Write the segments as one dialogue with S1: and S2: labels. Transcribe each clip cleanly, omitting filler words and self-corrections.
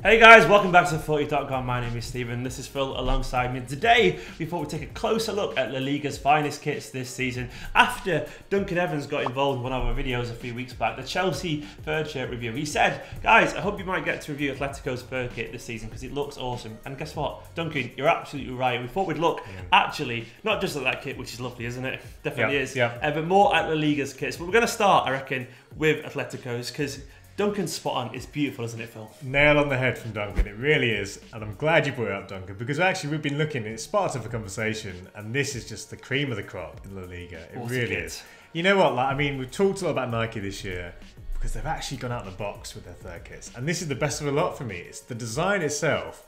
S1: Hey guys, welcome back to Footy.com. My name is Stephen, this is Phil alongside me. Today, we thought we'd take a closer look at La Liga's finest kits this season. After Duncan Evans got involved in one of our videos a few weeks back, the Chelsea third shirt review, he said, guys, I hope you might get to review Atletico's third kit this season because it looks awesome. And guess what? Duncan, you're absolutely right. We thought we'd look actually, not just at that kit, which is lovely, isn't it? Definitely is. But more at La Liga's kits. But we're going to start, I reckon, with Atletico's because Duncan's spot on. It's beautiful, isn't it, Phil?
S2: Nail on the head from Duncan. It really is. And I'm glad you brought it up, Duncan, because actually we've been looking, it's part of a conversation, and this is just the cream of the crop in La Liga. It really is. You know what? Like, I mean, we've talked a lot about Nike this year because they've actually gone out of the box with their third kits. And this is the best of a lot for me. It's the design itself.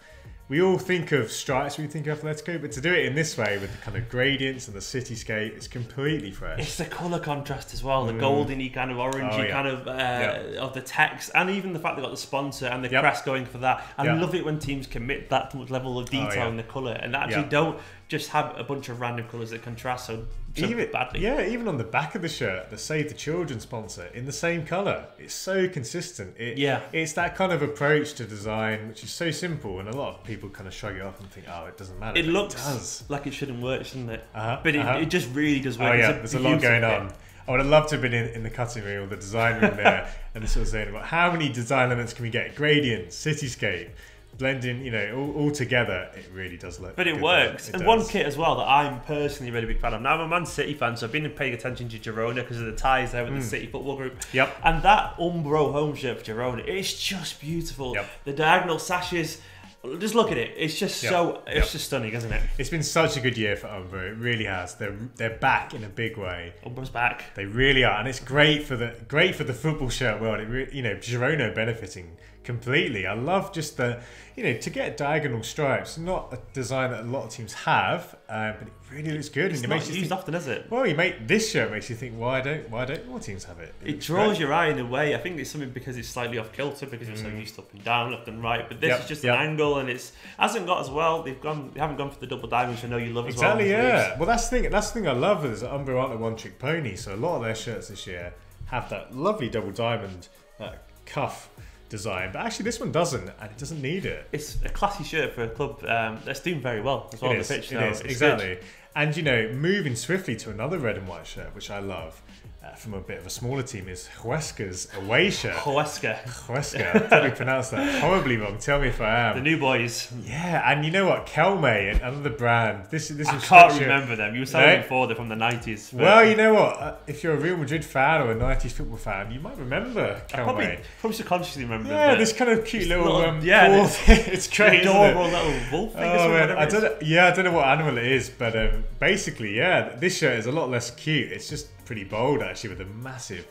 S2: We all think of stripes when we think of Atletico, but to do it in this way with the kind of gradients and the cityscape, it's completely fresh.
S1: It's the colour contrast as well, the goldeny kind of orangey kind of the text, and even the fact they got the sponsor and the crest going for that. I love it when teams commit that much level of detail in the colour and actually don't just have a bunch of random colours that contrast so badly.
S2: Yeah, even on the back of the shirt, the Save the Children sponsor in the same colour. It's so consistent. It's that kind of approach to design which is so simple, and a lot of people kind of shrug it off and think, oh, it doesn't matter.
S1: It looks like it shouldn't work, shouldn't it? But it just really does work.
S2: Oh yeah, there's a lot going on. I would have loved to have been in the cutting room or the design room there and sort of saying about how many design elements can we get? Gradients, cityscape, blending, you know, all together. It really does look.
S1: But it works. And one kit as well that I'm personally a really big fan of. Now I'm a Man City fan, so I've been paying attention to Girona because of the ties there with the City Football Group. And that Umbro home shirt for Girona, it's just beautiful. The diagonal sashes. Just look at it. It's just it's just stunning, isn't it?
S2: It's been such a good year for Umbro. It really has. They're back in a big way.
S1: Umbro's back.
S2: They really are, and it's great for the football shirt world. You know, Girona benefiting completely. I love just the, you know, to get diagonal stripes. Not a design that a lot of teams have, but it really looks good.
S1: It's
S2: and it
S1: not
S2: makes you
S1: used
S2: think,
S1: often, is it?
S2: Well, this shirt makes you think, why don't more teams have it?
S1: It draws your eye in a way. I think it's something because it's slightly off kilter because you're so used to up and down, left and right. But this is just an angle, and it hasn't got as well. They haven't gone for the double diamonds, which I know you love as well.
S2: Exactly, yeah. Well, that's the thing I love is that Umbro aren't a one-trick pony. So a lot of their shirts this year have that lovely double diamond cuff design, but actually this one doesn't, and it doesn't need it.
S1: It's a classy shirt for a club that's doing very well as well on the pitch now.
S2: Exactly. Good. And you know, moving swiftly to another red and white shirt, which I love, from a bit of a smaller team, is Huesca's away shirt.
S1: Huesca.
S2: I probably pronounced that horribly wrong. Tell me if I am.
S1: The new boys.
S2: Yeah, and you know what? Kelme, another brand. This
S1: I can't remember them. You were saying before they're from the 90s.
S2: Well, you know what? If you're a Real Madrid fan or a 90s football fan, you might remember Kelme.
S1: Probably subconsciously remember.
S2: Yeah, this kind of cute little ball. It's great.
S1: Adorable little wolf thing.
S2: Oh man, I don't know what animal it is, but basically, this shirt is a lot less cute. It's just pretty bold actually, with a massive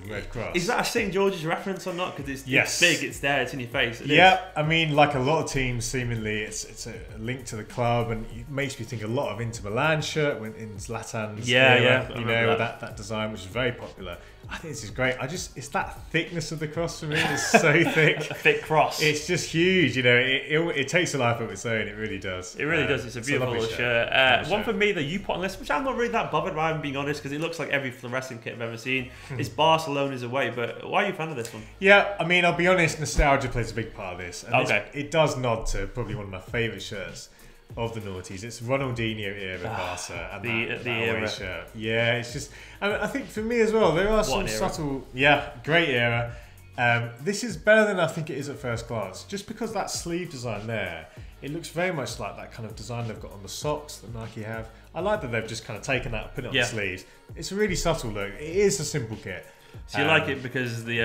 S2: red cross.
S1: Is that a St. George's reference or not? Because it's big, it's there, it's in your face.
S2: I mean, like a lot of teams, seemingly it's a link to the club, and it makes me think a lot of Inter Milan shirt in Zlatan's era, you know, that design, which is very popular. I think this is great. It's that thickness of the cross for me. It's so thick.
S1: A thick cross.
S2: It's just huge. You know, it takes a life of its own. It really does.
S1: It really does. It's a beautiful shirt. One for me that you put on this, which I'm not really that bothered by, I'm being honest, because it looks like every fluorescent kit I've ever seen. It's Barcelona's away, but why are you a fan of this one?
S2: Yeah, I mean, I'll be honest, nostalgia plays a big part of this. And it does nod to probably one of my favourite shirts of the noughties. It's Ronaldinho era Barca, and the away shirt. Yeah, it's just, and I think for me as well, there are some subtle, great era. This is better than I think it is at first glance, just because that sleeve design there, it looks very much like that kind of design they've got on the socks that Nike have. I like that they've just kind of taken that, put it on the sleeves. It's a really subtle look. It is a simple kit.
S1: So you like it because the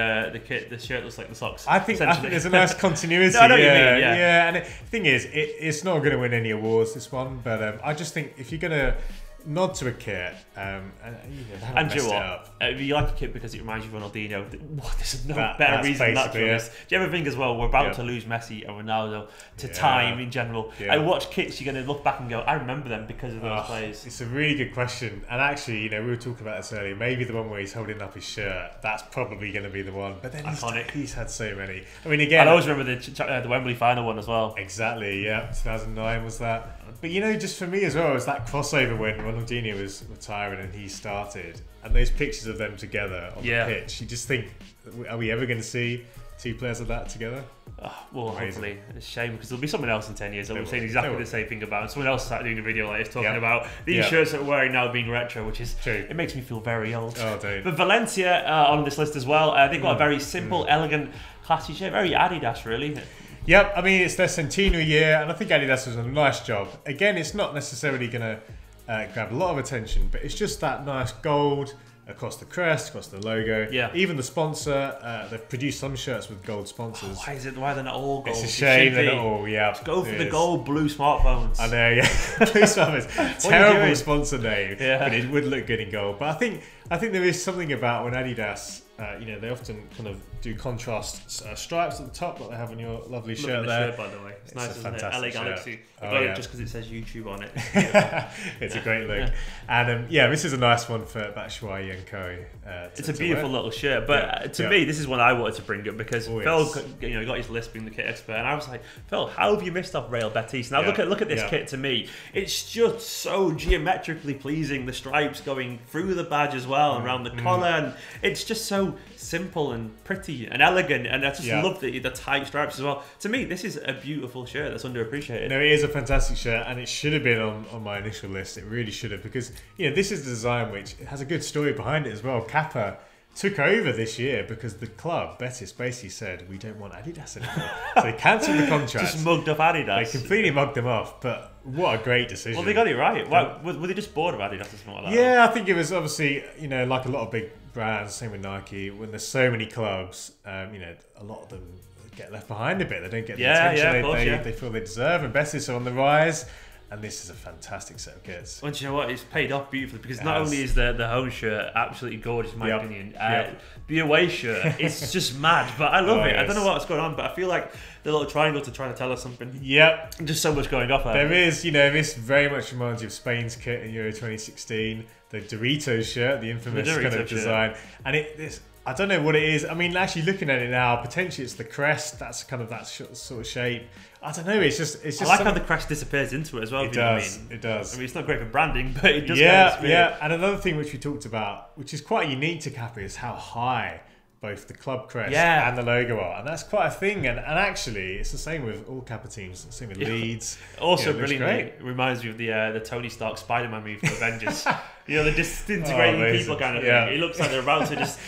S1: shirt looks like the socks?
S2: I think there's a nice continuity.
S1: I know what you mean,
S2: and the thing is, it's not going to win any awards, this one, but I just think if you're going to nod to a kit, and you know what?
S1: If you like a kit because it reminds you of Ronaldinho, there's no better reason than that to be honest. Do you ever think as well, we're about to lose Messi and Ronaldo to time in general? I watch kits, you're going to look back and go, I remember them because of those players.
S2: It's a really good question, and actually, you know, we were talking about this earlier. Maybe the one where he's holding up his shirt, that's probably going to be the one. But then he's had so many. I mean, again,
S1: I always remember the Wembley final one as well.
S2: Exactly, 2009 was that. But you know, just for me as well, it was that crossover when Ronaldinho was retiring and he started, and those pictures of them together on the pitch. You just think, are we ever going to see 2 players of that together.
S1: Oh, well, hopefully. It's a shame because there'll be someone else in 10 years that will be saying exactly the same thing about it. Someone else started doing a video like this talking about these shirts that we're wearing now being retro, which is true. It makes me feel very old.
S2: Oh, dude.
S1: But Valencia on this list as well. They've got a very simple, elegant, classy shirt. Very Adidas, really.
S2: Yep, I mean, it's their centenary year, and I think Adidas has done a nice job. Again, it's not necessarily going to grab a lot of attention, but it's just that nice gold across the crest, across the logo.
S1: Yeah.
S2: Even the sponsor, they've produced some shirts with gold sponsors.
S1: Why they're not all gold?
S2: It's a shame they're not all,
S1: Just go for the gold blue smartphones.
S2: I know, yeah. Blue smartphones. Terrible sponsor name, but it would look good in gold. But I think there is something about when Adidas, they often kind of do contrast stripes at the top, like they have on your lovely shirt there.
S1: Shirt, by the way, it's nice, isn't it? LA Galaxy. Just because it says YouTube on it.
S2: It's a great look, and this is a nice one for Batshuayi and Co.
S1: It's a beautiful little shirt, but to me, this is one I wanted to bring up because Phil, got his list being the kit expert, and I was like, Phil, how have you missed off Real Betis? Now look at this kit. To me, it's just so geometrically pleasing. The stripes going through the badge as well, and around the collar, and it's just so simple and pretty and elegant, and I just love the tight stripes as well. To me, this is a beautiful shirt that's underappreciated.
S2: No, it is a fantastic shirt, and it should have been on my initial list. It really should have, because this is a design which has a good story behind it as well. Kappa took over this year because the club, Betis, basically said, we don't want Adidas anymore. So they cancelled the contract.
S1: Just mugged up Adidas.
S2: They completely mugged them off, but what a great decision.
S1: Well, they got it right. Were they just bored of Adidas or something like that?
S2: Yeah, I think it was obviously, like a lot of big brands, same with Nike, when there's so many clubs, a lot of them get left behind a bit. They don't get the attention they feel they deserve, and Betis are on the rise. And this is a fantastic set of kits.
S1: Well, do you know what? It's paid off beautifully because not only is the home shirt absolutely gorgeous, in my opinion, the away shirt is just mad. But I love it. I don't know what's going on, but I feel like the little triangles are trying to tell us something.
S2: Yep.
S1: Just so much going off there.
S2: There is, this very much reminds you of Spain's kit in Euro 2016. The Doritos shirt, the infamous kind of design. And I don't know what it is. I mean, actually looking at it now, potentially it's the crest. That's kind of that sort of shape. I don't know. It's just.
S1: I like how the crest disappears into it as well.
S2: It does. It does.
S1: I mean, it's not great for branding, but it does.
S2: Yeah. And another thing which we talked about, which is quite unique to Kappa, is how high both the club crest and the logo are, and that's quite a thing. And actually, it's the same with all Kappa teams. Same with Leeds.
S1: Also, brilliantly, it reminds me of the Tony Stark Spider-Man movie for Avengers. The disintegrating people kind of thing. It looks like they're about to just.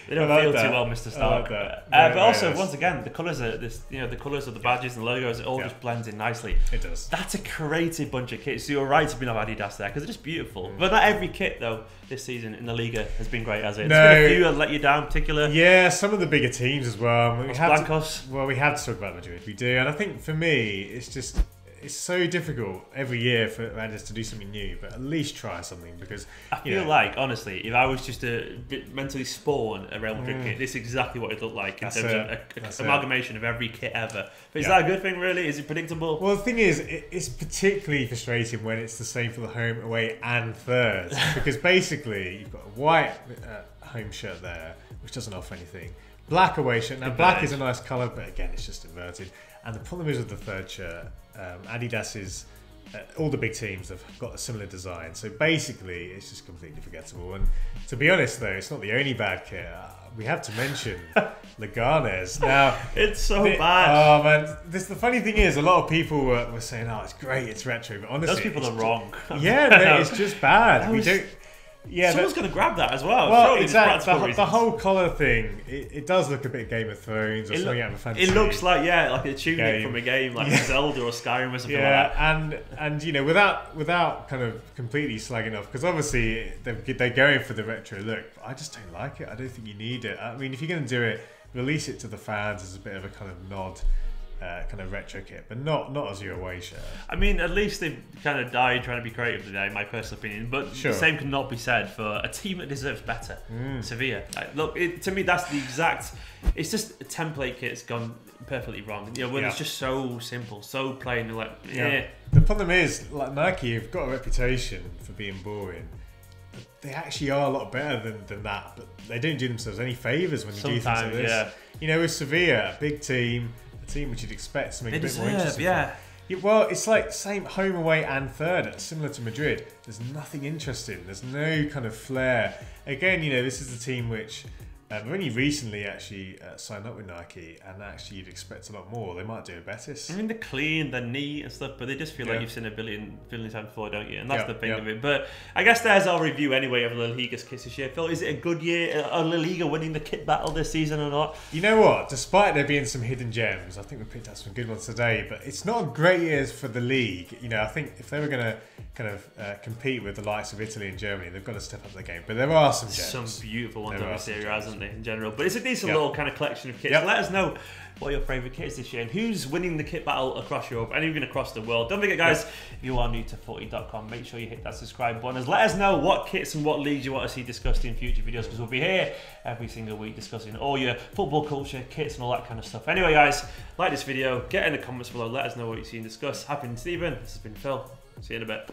S1: They don't feel too well, Mr. Stark. But also, once again, the colours are the colours of the badges and the logos, it all just blends in nicely.
S2: It does.
S1: That's a creative bunch of kits. So you're right to be off Adidas there because they're just beautiful. But not every kit though this season in the Liga has been great, has it? There's been a few that let you down, particular.
S2: Yeah, some of the bigger teams as well. We had to talk about Madrid. We do, and I think for me, it's so difficult every year for Adidas to do something new, but at least try something, because
S1: I feel like, honestly, if I was just to mentally spawn a Real Madrid kit, this is exactly what it looked like in terms of an amalgamation of every kit ever. But is that a good thing, really? Is it predictable?
S2: Well, the thing is, it's particularly frustrating when it's the same for the home, away, and third, because basically you've got a white home shirt there, which doesn't offer anything. Black away shirt. Now, black is a nice colour, but again, it's just inverted. And the problem is with the third shirt, Adidas is, all the big teams have got a similar design. So basically, it's just completely forgettable. And to be honest, though, it's not the only bad kit. We have to mention Leganes. Now,
S1: it's so bad.
S2: Oh, man. The funny thing is, a lot of people were saying, it's great, it's retro. But honestly,
S1: those people are wrong.
S2: Yeah, it's just bad.
S1: Yeah, someone's going to grab that as well.
S2: Well, exactly. The whole collar thing, it does look a bit Game of Thrones or something out of a fantasy.
S1: It looks like like a tunic from a game, like Zelda or Skyrim or something like that.
S2: And without kind of completely slagging off, because obviously they're going for the retro look. But I just don't like it. I don't think you need it. I mean, if you're going to do it, release it to the fans as a bit of a kind of nod. Kind of retro kit, but not as your away shirt.
S1: I mean, at least they've kind of died trying to be creative today, in my personal opinion. But the same cannot be said for a team that deserves better, Sevilla. Look, to me, that's the exact. It's just a template kit's gone perfectly wrong. When it's just so simple, so plain.
S2: The problem is, like Nike, have got a reputation for being boring. They actually are a lot better than that, but they don't do themselves any favours when they do things like this. With Sevilla, a big team. Team which you'd expect something a bit more interesting. Well, it's like same home, away, and third, similar to Madrid. There's nothing interesting. There's no kind of flair. Again, this is the team which Only recently actually signed up with Nike, and actually you'd expect a lot more. They might do a Betis.
S1: I mean, they're clean, they're neat and stuff, but they just feel like you've seen a billion times before, don't you? And that's the thing of it. But I guess there's our review anyway of La Liga's kits this year. Phil, is it a good year? Are La Liga winning the kit battle this season or not?
S2: You know what? Despite there being some hidden gems, I think we picked out some good ones today, but it's not a great year for the league. You know, I think if they were going to kind of compete with the likes of Italy and Germany, they've got to step up their game. But there are some gems.
S1: Some beautiful ones on this area, hasn't there, in general? But it's a decent little kind of collection of kits. Let us know what your favourite kit is this year and who's winning the kit battle across Europe and even across the world. Don't forget, guys, if you are new to footy.com, make sure you hit that subscribe button. Let us know what kits and what leagues you want to see discussed in future videos, because we'll be here every single week discussing all your football culture, kits and all that kind of stuff. Anyway, guys, like this video, get in the comments below, let us know what you see and discuss. I've been Stephen, this has been Phil. See you in a bit.